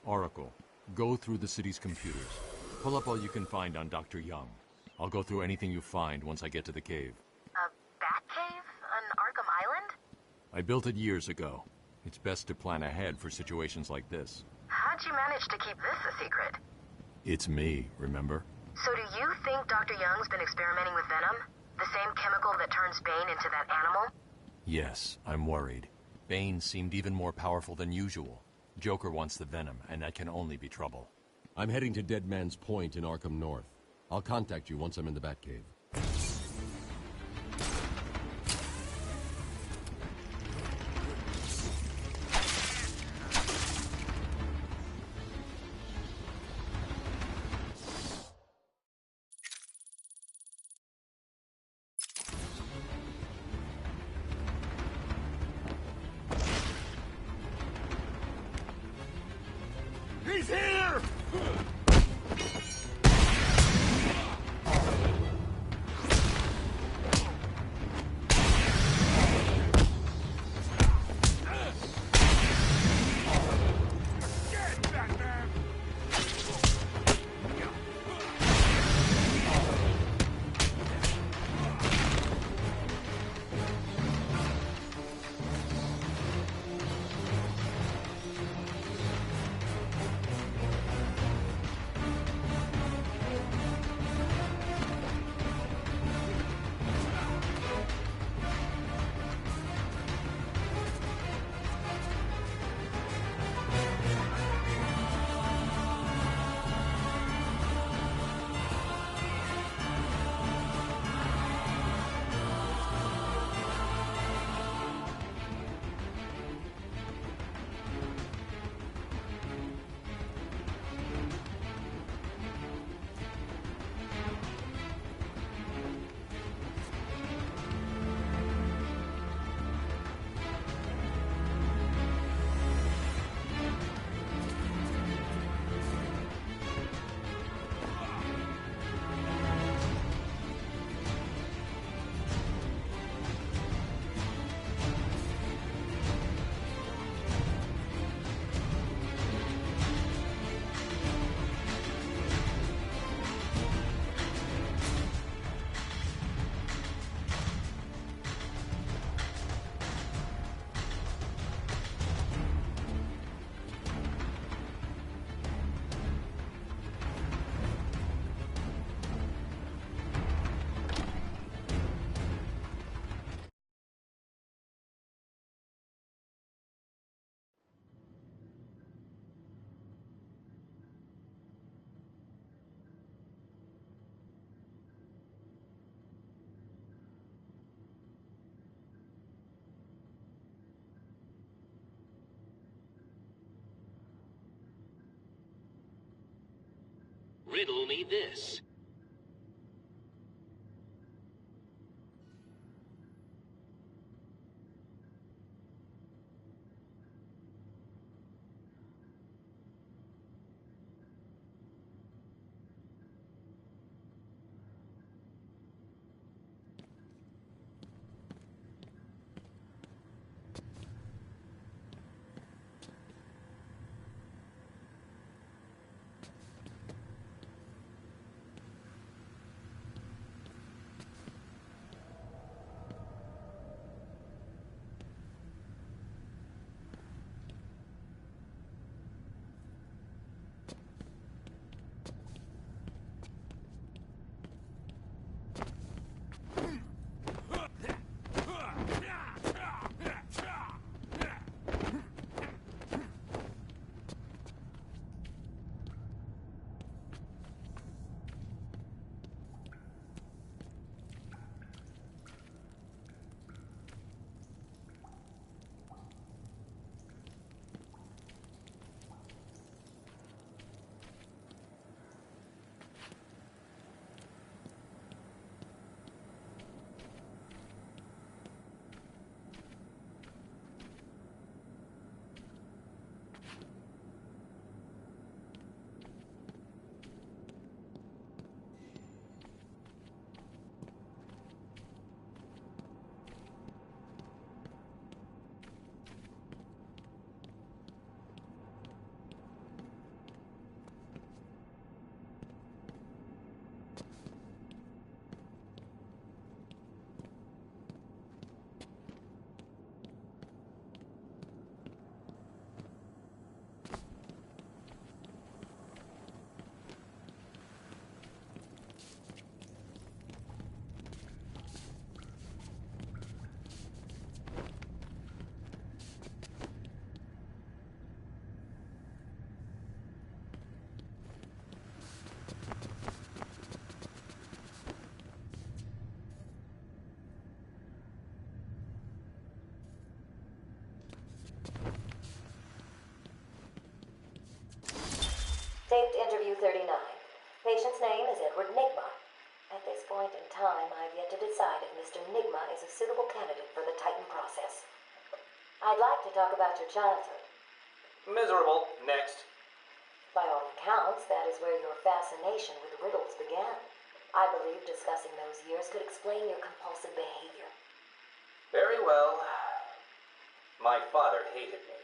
Oracle, go through the city's computers. Pull up all you can find on Dr. Young. I'll go through anything you find once I get to the cave. A bat cave? On Arkham Island? I built it years ago. It's best to plan ahead for situations like this. How'd you manage to keep this a secret? It's me, remember? So do you think Dr. Young's been experimenting with venom? The same chemical that turns Bane into that animal? Yes, I'm worried. Bane seemed even more powerful than usual. Joker wants the venom, and that can only be trouble. I'm heading to Dead Man's Point in Arkham North. I'll contact you once I'm in the Batcave. He's here! Riddle me this. Taped interview 39. Patient's name is Edward Nigma. At this point in time, I've yet to decide if Mr. Nigma is a suitable candidate for the Titan process. I'd like to talk about your childhood. Miserable. Next. By all accounts, that is where your fascination with riddles began. I believe discussing those years could explain your compulsive behavior. Very well. My father hated me.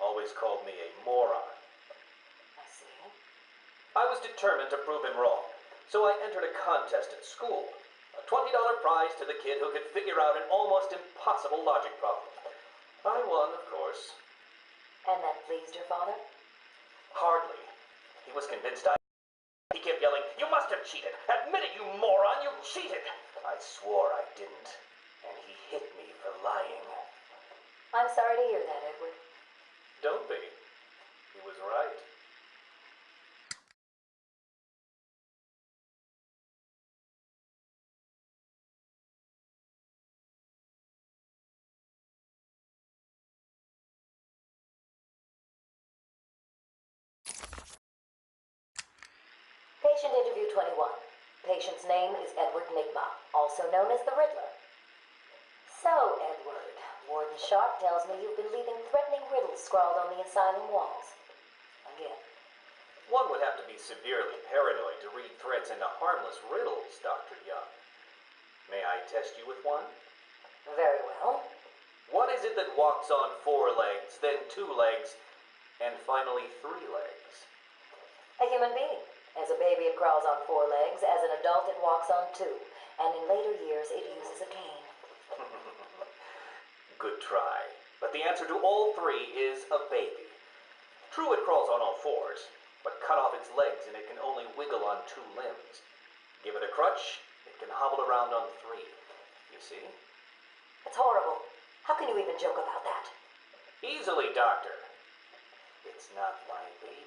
Always called me a moron. I see. I was determined to prove him wrong, so I entered a contest at school. A $20 prize to the kid who could figure out an almost impossible logic problem. I won, of course. And that pleased your father? Hardly. He was convinced I... He kept yelling, "You must have cheated! Admit it, you moron! You cheated!" I swore I didn't, and he hit me for lying. I'm sorry to hear that, Edward. Don't be. He was right. Patient interview 21. Patient's name is Edward Nigma, also known as the Riddler. So, Edward, Warden Sharp tells me you've been leaving threatening riddles scrawled on the asylum walls. Again. One would have to be severely paranoid to read threats into harmless riddles, Dr. Young. May I test you with one? Very well. What is it that walks on 4 legs, then 2 legs, and finally 3 legs? A human being. As a baby, it crawls on 4 legs. As an adult, it walks on 2. And in later years, it uses a cane. Good try. But the answer to all 3 is a baby. True, it crawls on all 4s, but cut off its legs and it can only wiggle on 2 limbs. Give it a crutch, it can hobble around on 3. You see? It's horrible. How can you even joke about that? Easily, Doctor. It's not my baby.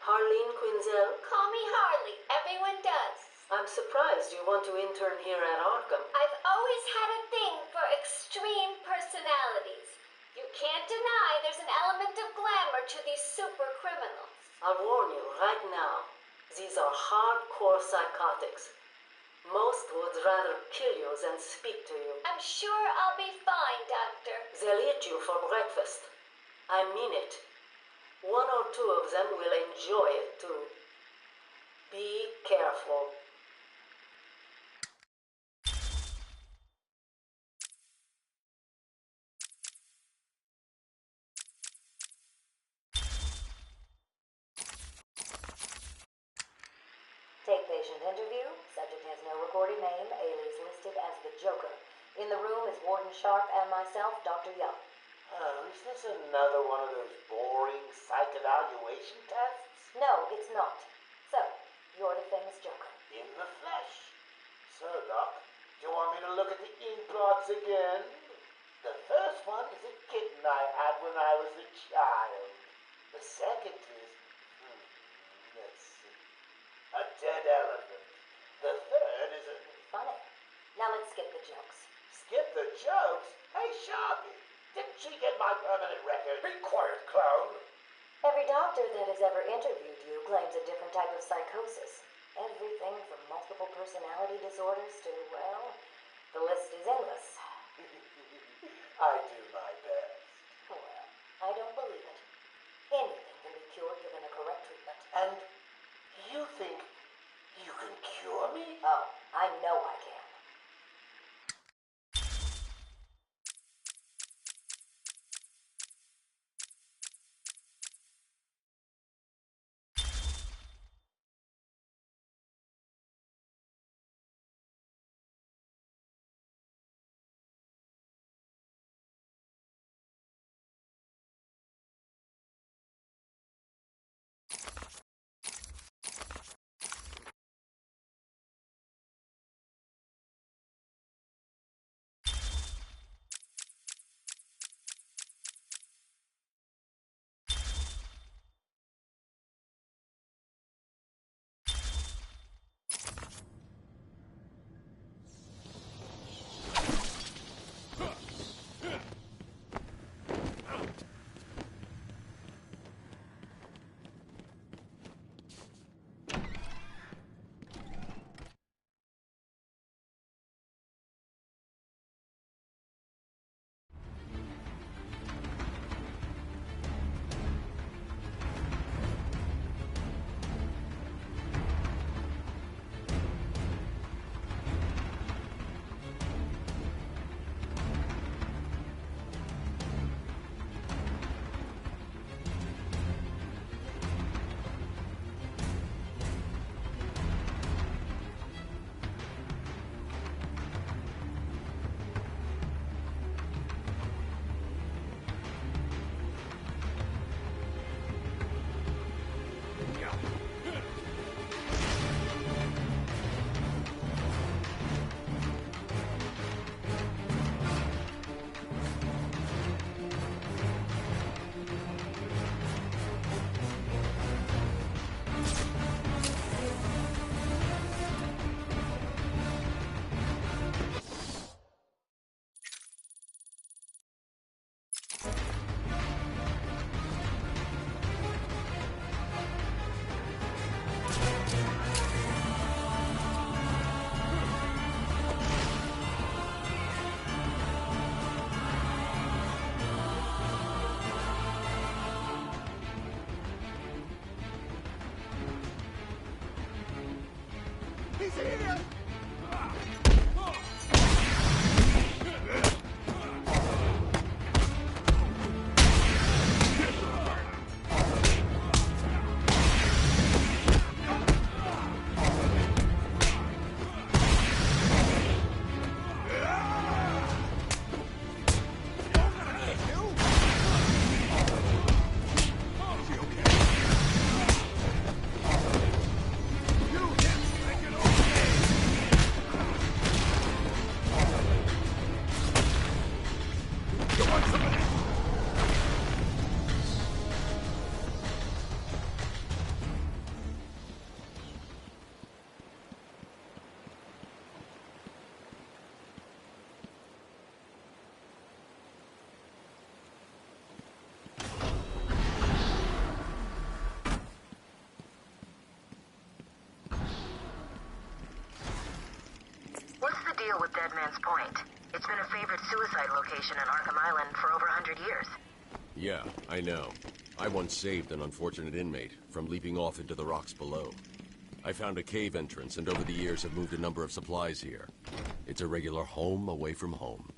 Harleen Quinzel? Call me Harley. Everyone does. I'm surprised you want to intern here at Arkham. I've always had a thing for extreme personalities. You can't deny there's an element of glamour to these super criminals. I'll warn you right now. These are hardcore psychotics. Most would rather kill you than speak to you. I'm sure I'll be fine, Doctor. They'll eat you for breakfast. I mean it. 1 or 2 of them will enjoy it too. Be careful. Take patient interview. Subject has no recorded name. Alias listed as the Joker. In the room is Warden Sharp and myself, Dr. Young. Is this another one of those boring psych evaluation tests? No, it's not. So, you're the famous Joker. In the flesh. So, Doc, do you want me to look at the ink blots again? The first one is a kitten I had when I was a child. The second is, let's see, a dead elephant. The third is a... Funny. Now let's skip the jokes. Skip the jokes? Hey, Sharpie, didn't she get my permanent record? Be quiet, clown. Every doctor that has ever interviewed you claims a different type of psychosis. Everything from multiple personality disorders to, well, the list is endless. I do my best. Well, I don't believe it. Anything can be cured given a correct treatment. And you think you can cure me? Oh, I know I can. What's the deal with Dead Man's Point? It's been a favorite suicide location on Arkham Island for over 100 years. Yeah, I know. I once saved an unfortunate inmate from leaping off into the rocks below. I found a cave entrance, and over the years have moved a number of supplies here. It's a regular home away from home.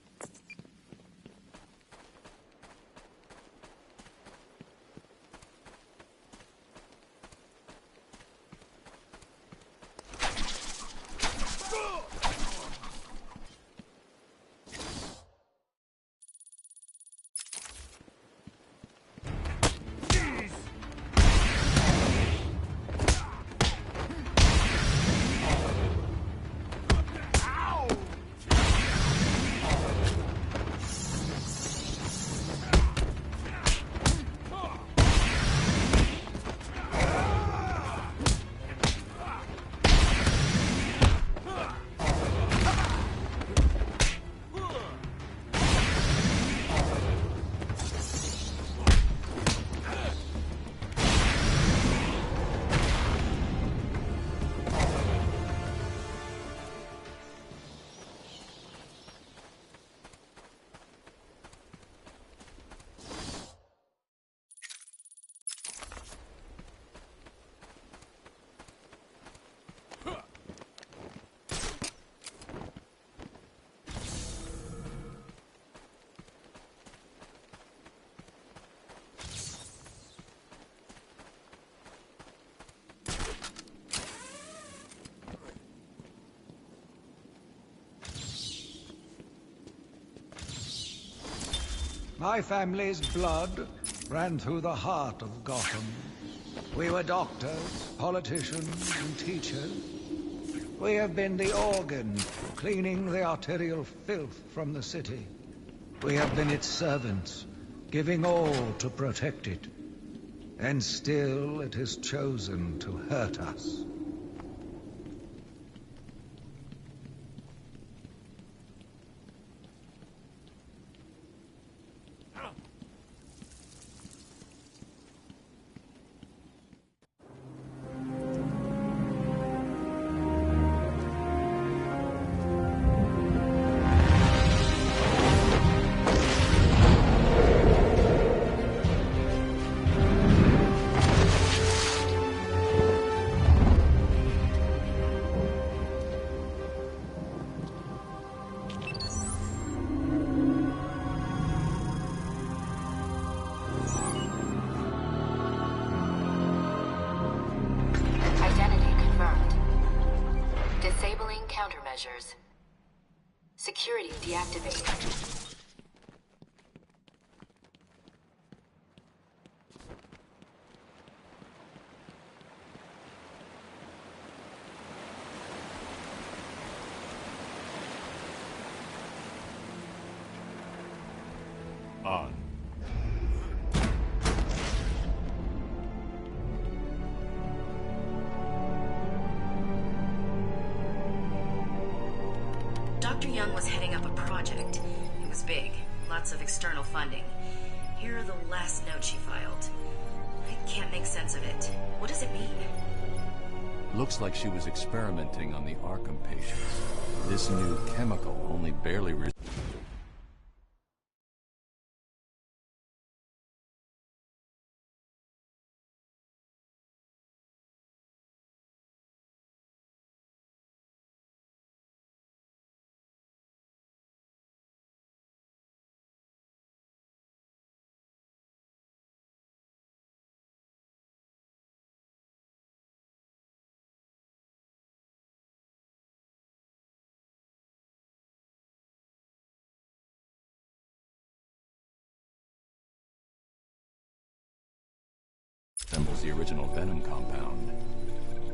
My family's blood ran through the heart of Gotham. We were doctors, politicians, and teachers. We have been the organ, cleaning the arterial filth from the city. We have been its servants, giving all to protect it. And still it has chosen to hurt us. Disabling countermeasures. Security deactivated. On. Dr. Young was heading up a project. It was big, lots of external funding. Here are the last notes she filed. I can't make sense of it. What does it mean? Looks like she was experimenting on the Arkham patients. This new chemical only barely resembles the original Venom compound.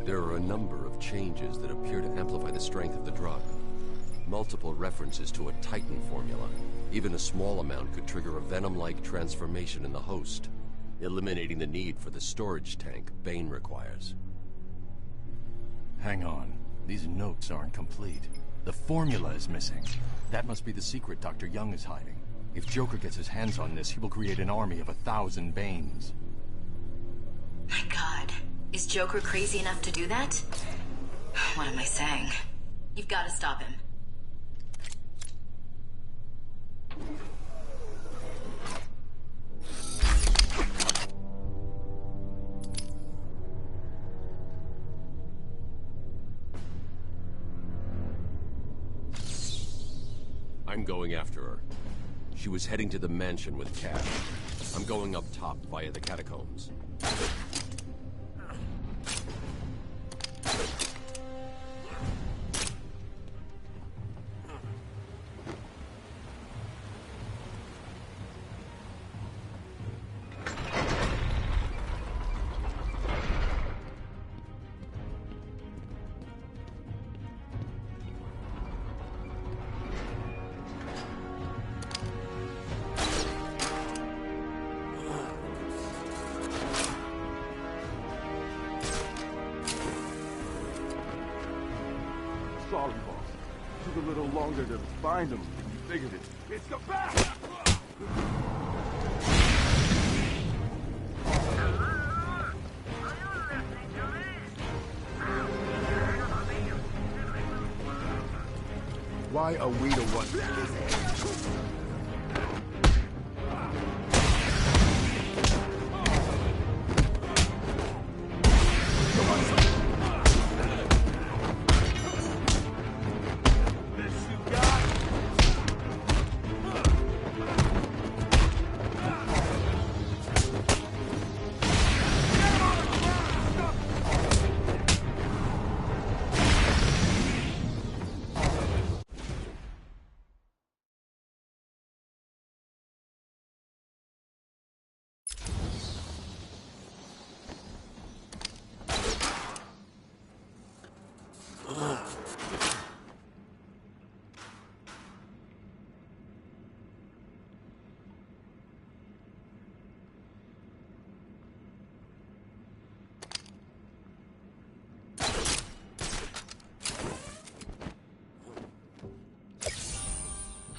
There are a number of changes that appear to amplify the strength of the drug. Multiple references to a Titan formula. Even a small amount could trigger a Venom-like transformation in the host, eliminating the need for the storage tank Bane requires. Hang on. These notes aren't complete. The formula is missing. That must be the secret Dr. Young is hiding. If Joker gets his hands on this, he will create an army of 1,000 Banes. My God. Is Joker crazy enough to do that? What am I saying? You've got to stop him. I'm going after her. She was heading to the mansion with cash. I'm going up top via the catacombs. Sorry, boss. Took a little longer to find him. You figured it. It's the back! Why are we the ones?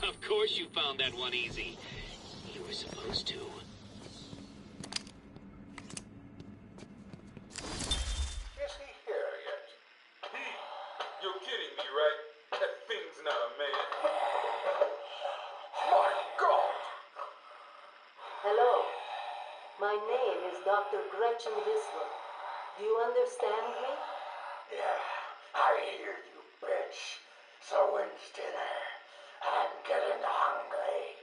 Of course you found that one easy. You were supposed to. Is he here yet? You're kidding me, right? That thing's not a man. My God! Hello. My name is Dr. Gretchen Whistler. Do you understand me? Yeah, I hear you, bitch. So when's dinner? I'm getting hungry.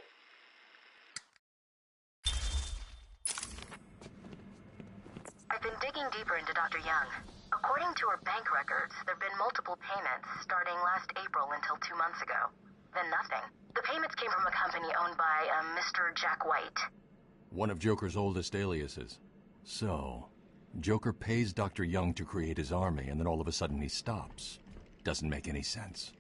I've been digging deeper into Dr. Young. According to her bank records, there have been multiple payments starting last April until 2 months ago. Then nothing. The payments came from a company owned by Mr. Jack White. One of Joker's oldest aliases. So, Joker pays Dr. Young to create his army, and then all of a sudden he stops. Doesn't make any sense.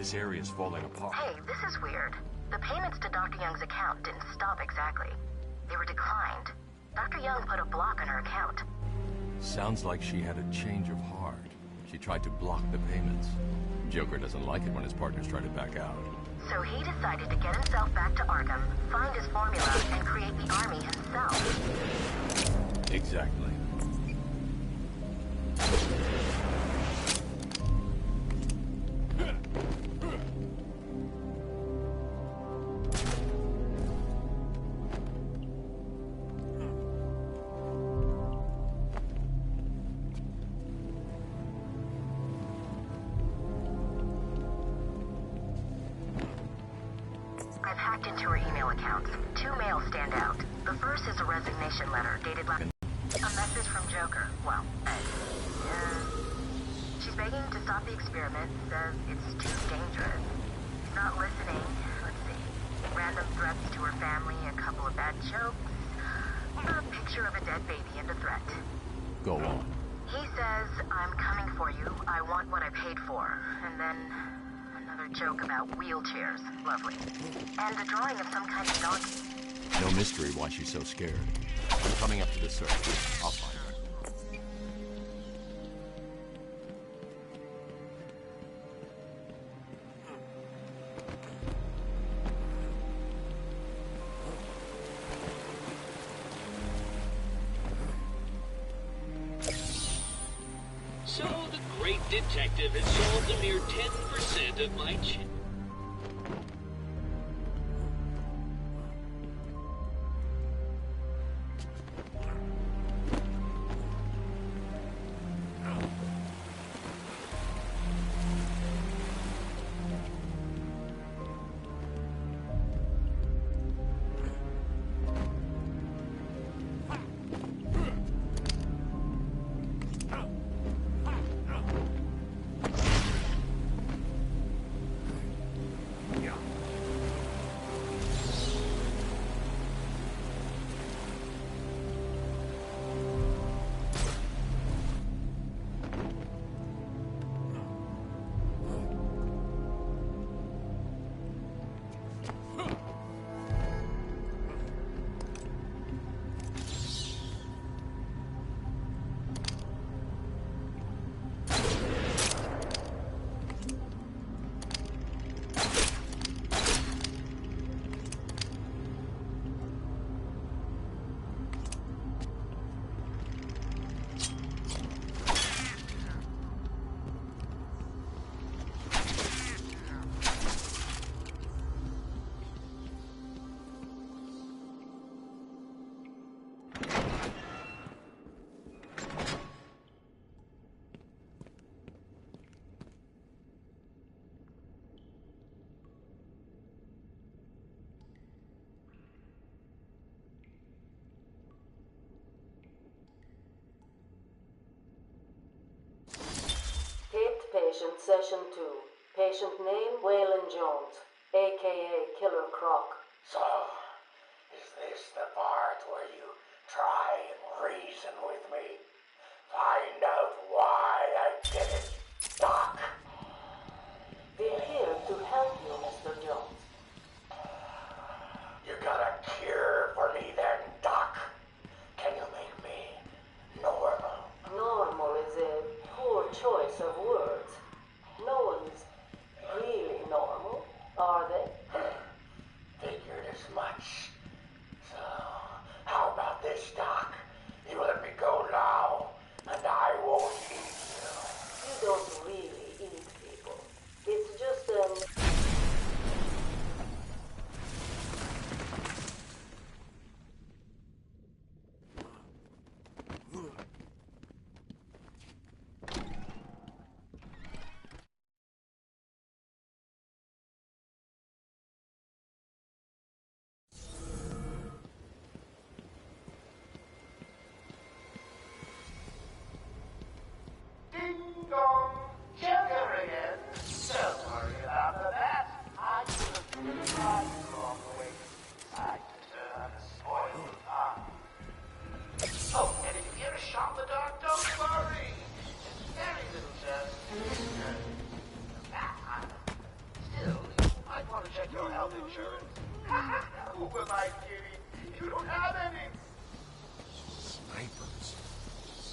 This area's falling apart. Hey, this is weird. The payments to Dr. Young's account didn't stop exactly. They were declined. Dr. Young put a block on her account. Sounds like she had a change of heart. She tried to block the payments. Joker doesn't like it when his partners try to back out. So he decided to get himself back to Arkham, find his formula, and create the army himself. Exactly. I've hacked into her email accounts. 2 mails stand out. The first is a resignation letter dated last... A message from Joker. Well, she's begging to stop the experiment, says it's too dangerous. He's not listening. Let's see. Random threats to her family, a couple of bad jokes, a picture of a dead baby and a threat. Go on. He says, I'm coming for you, I want what I paid for. And then another joke about wheelchairs. Lovely. And a drawing of some kind of donkey. No mystery why she's so scared. I'm coming up to the surface. I'll find her. So the great detective has solved a mere 10% of my Patient Session 2. Patient name Waylon Jones, a.k.a. Killer Croc. So, is this the part where you try and reason with me? Find out why I did it, Doc. We're here to help you, Mr. Jones. You got a cure for me then, Doc? Can you make me normal? Normal is a poor choice of words. No one's really normal, are they? Figured as much. So, how about this, Doc? You let me go now, and I won't eat you. You don't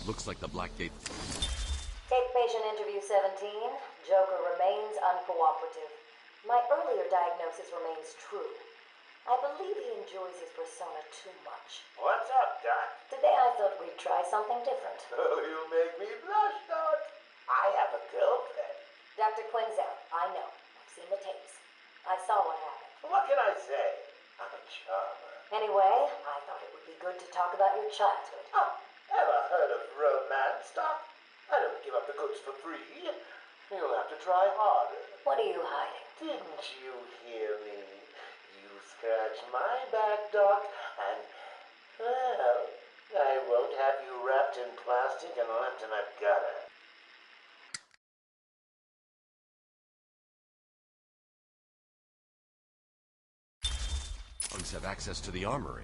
Looks like the Blackgate... Take patient interview 17. Joker remains uncooperative. My earlier diagnosis remains true. I believe he enjoys his persona too much. What's up, Doc? Today I thought we'd try something different. Oh, you make me blush, Doc. I have a girlfriend. Dr. Quinzel, I know. I've seen the tapes. I saw what happened. What can I say? I'm a charmer. Anyway, I thought it would be good to talk about your childhood. Oh, ever heard of romance, Doc? I don't give up the goods for free. You'll have to try harder. What are you hiding? Didn't you hear me? You scratch my back, Doc, and, well, I won't have you wrapped in plastic and left in a gutter. Bugs have access to the armory.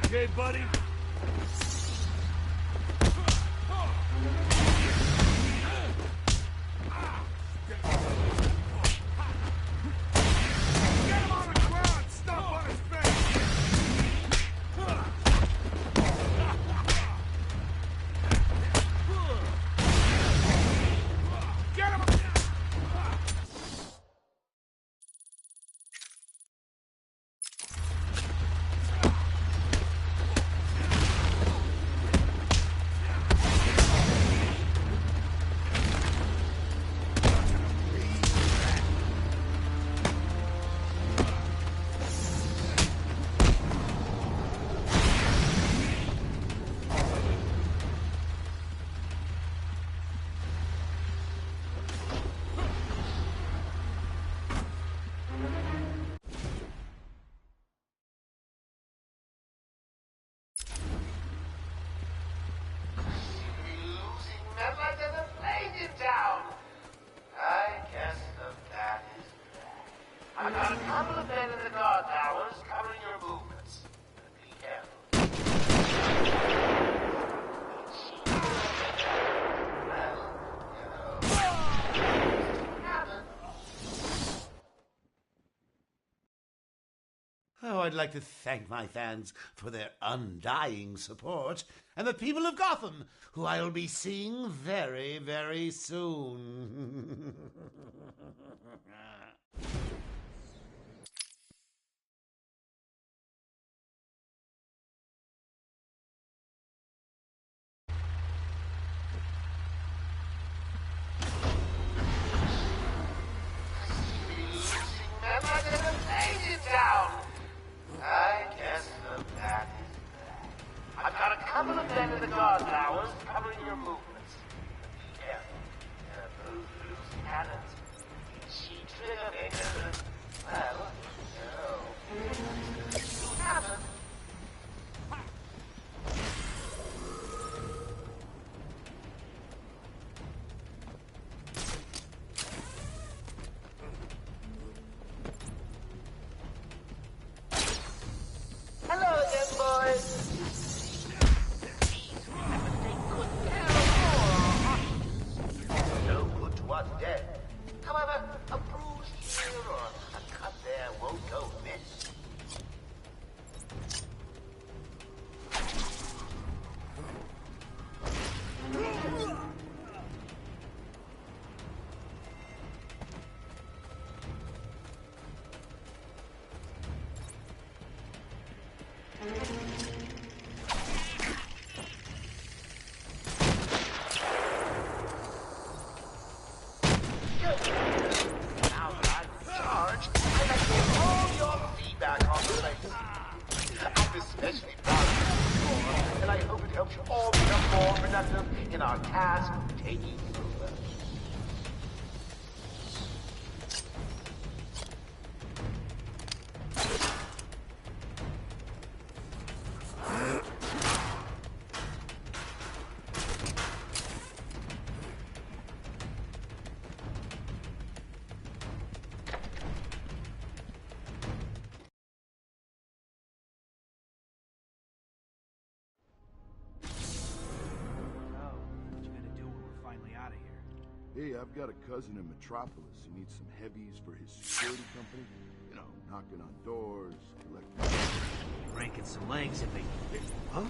Okay, buddy? I got a couple of men in the guard towers covering your movements. Be careful. Oh, I'd like to thank my fans for their undying support, and the people of Gotham, who I'll be seeing very, very soon. I guess that is bad. I've got a couple of men in the guard towers covering your movements. cannons. She trigger bigger. Well, no. Lieutenant. Hello again, boys. No good to us dead. However, a bruise here or a cut there won't go amiss. Now that I'm in charge, I can get all your feedback on the place. I'm especially proud of this score, and I hope it helps you all become more productive in our task of taking over. Hey, I've got a cousin in Metropolis who needs some heavies for his security company. You know, knocking on doors, collecting... Breaking some legs if they... Huh?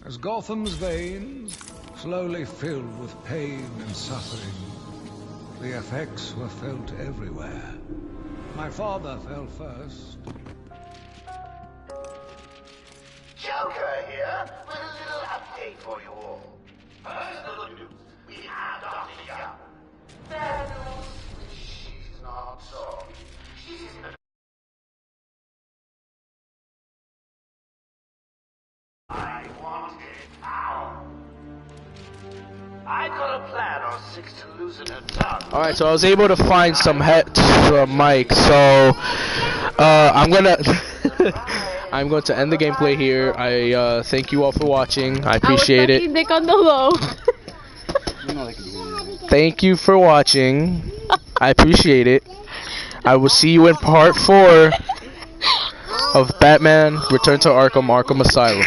As Gotham's veins slowly filled with pain and suffering, the effects were felt everywhere. My father fell first. Joker here with a little update for you all. First, the good news. We have Dr. Young. Bad news. She's not sorry. She's in the... I wanted power. I got a plan on 6 to losing her tongue. Alright, so I was able to find some heads from Mike, so I'm gonna I'm going to end the gameplay here. I thank you all for watching. I appreciate it. Dick on the low. Thank you for watching. I appreciate it. I will see you in part 4 of Batman Return to Arkham Asylum.